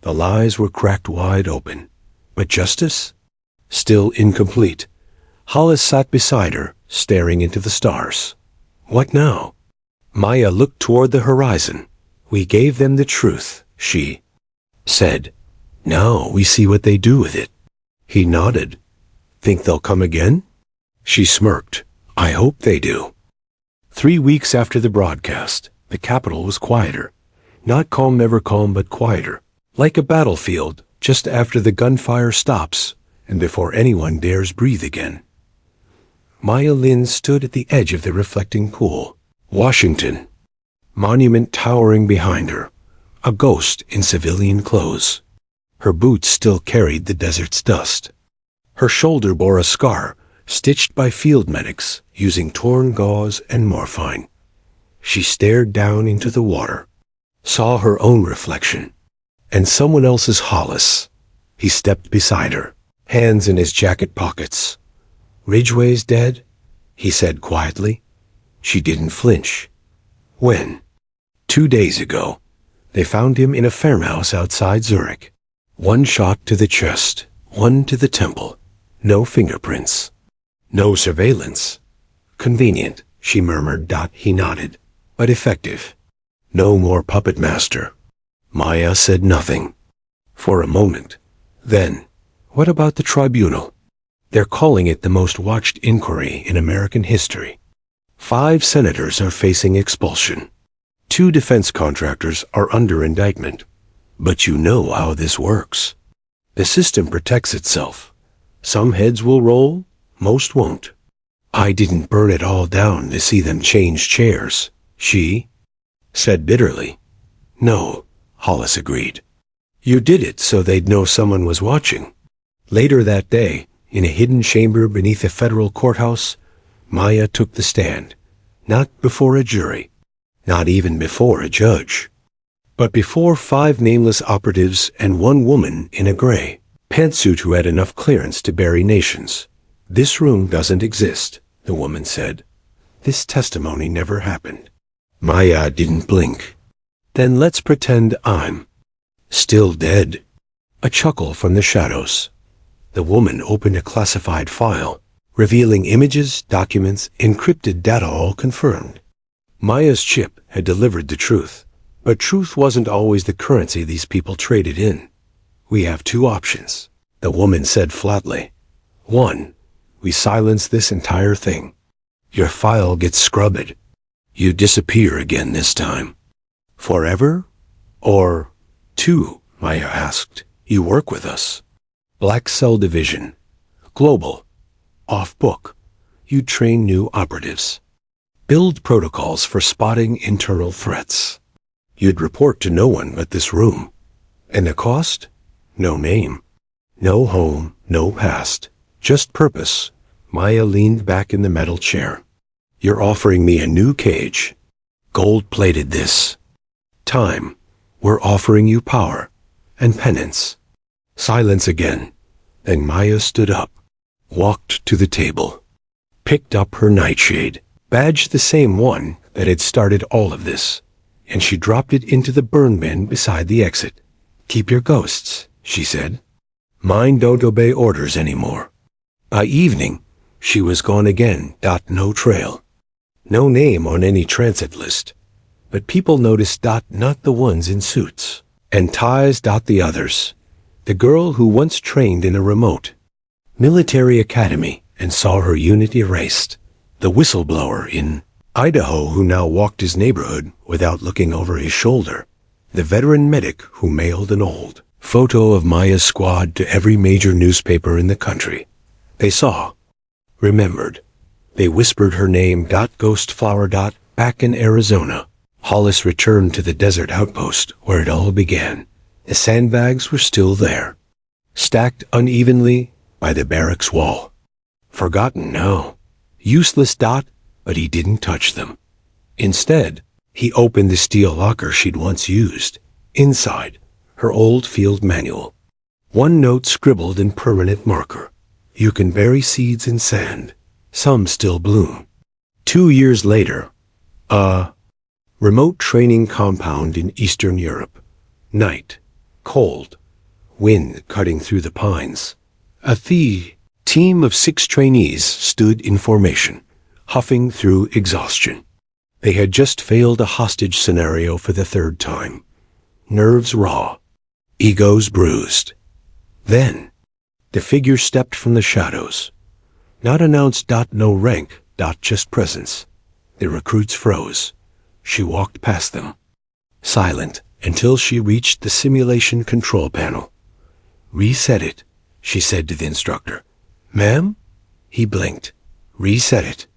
The lies were cracked wide open. But justice? Still incomplete. Hollis sat beside her, staring into the stars. What now? Maya looked toward the horizon. "We gave them the truth," she said. "Now we see what they do with it." He nodded. "Think they'll come again?" She smirked. "I hope they do." 3 weeks after the broadcast, the Capitol was quieter. Not calm, never calm, but quieter. Like a battlefield, just after the gunfire stops and before anyone dares breathe again. Maya Lin stood at the edge of the reflecting pool. Washington, monument towering behind her, a ghost in civilian clothes. Her boots still carried the desert's dust. Her shoulder bore a scar, stitched by field medics using torn gauze and morphine. She stared down into the water, saw her own reflection, and someone else's. Hollis. He stepped beside her, hands in his jacket pockets. "Ridgway's dead?" he said quietly. She didn't flinch. "When?" 2 days ago. They found him in a farmhouse outside Zurich. One shot to the chest, one to the temple. No fingerprints. No surveillance. "Convenient," she murmured. He nodded. "But effective. No more puppet master." Maya said nothing. For a moment. Then, "What about the tribunal?" "They're calling it the most watched inquiry in American history. 5 senators are facing expulsion. 2 defense contractors are under indictment. But you know how this works. The system protects itself. Some heads will roll, most won't. I didn't burn it all down to see them change chairs," she said bitterly. "No," Hollis agreed. "You did it so they'd know someone was watching." Later that day, in a hidden chamber beneath a federal courthouse, Maya took the stand. Not before a jury, not even before a judge, but before 5 nameless operatives and 1 woman in a gray pantsuit who had enough clearance to bury nations. "This room doesn't exist," the woman said. "This testimony never happened." Maya didn't blink. "Then let's pretend I'm still dead." A chuckle from the shadows. The woman opened a classified file, revealing images, documents, encrypted data, all confirmed. Maya's chip had delivered the truth, but truth wasn't always the currency these people traded in. "We have 2 options," the woman said flatly. "1, we silence this entire thing. Your file gets scrubbed. You disappear again this time. Forever? Or 2, Maya asked, you work with us. Black Cell Division. Global. Off book. You train new operatives. Build protocols for spotting internal threats. You'd report to no one but this room. And the cost? No name. No home, no past. Just purpose." Maya leaned back in the metal chair. You're offering me a new cage. Gold-plated this time. We're offering you power and penance. Silence again. Then Maya stood up, walked to the table, picked up her nightshade, badge the same one that had started all of this, and she dropped it into the burn bin beside the exit. Keep your ghosts, she said. Mine don't obey orders anymore. By evening, she was gone again. No trail. No name on any transit list. But people noticed not the ones in suits, and ties the others. The girl who once trained in a remote military academy and saw her unit erased. The whistleblower in Idaho who now walked his neighborhood without looking over his shoulder. The veteran medic who mailed an old photo of Maya's squad to every major newspaper in the country. They saw, remembered. They whispered her name. Ghostflower. Back in Arizona, Hollis returned to the desert outpost where it all began. The sandbags were still there, stacked unevenly by the barracks wall. Forgotten, no. Useless. But he didn't touch them. Instead, he opened the steel locker she'd once used. Inside, her old field manual. One note scribbled in permanent marker. You can bury seeds in sand. Some still bloom. 2 years later, remote training compound in Eastern Europe. Night. Cold. Wind cutting through the pines. A team of 6 trainees stood in formation, huffing through exhaustion. They had just failed a hostage scenario for the 3rd time. Nerves raw. Egos bruised. Then, the figure stepped from the shadows. Not announced. No rank. Just presence. The recruits froze. She walked past them, silent, until she reached the simulation control panel. Reset it, she said to the instructor. Ma'am? He blinked. Reset it.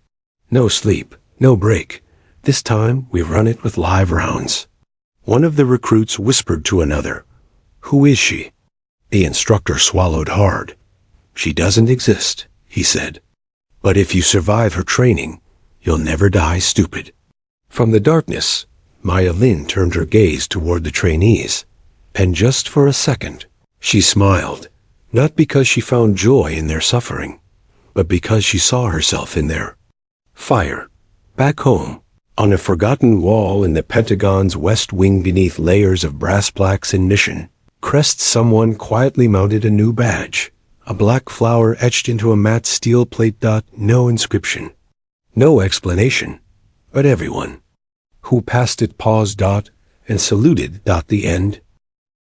No sleep, no break. This time we run it with live rounds. One of the recruits whispered to another. Who is she? The instructor swallowed hard. She doesn't exist, he said. But if you survive her training, you'll never die stupid. From the darkness, Maya Lin turned her gaze toward the trainees, and just for a second, she smiled, not because she found joy in their suffering, but because she saw herself in their fire. Back home, on a forgotten wall in the Pentagon's West Wing beneath layers of brass plaques and mission crests, someone quietly mounted a new badge, a black flower etched into a matte steel plate. No inscription, no explanation, but everyone who passed it paused. And saluted. The end.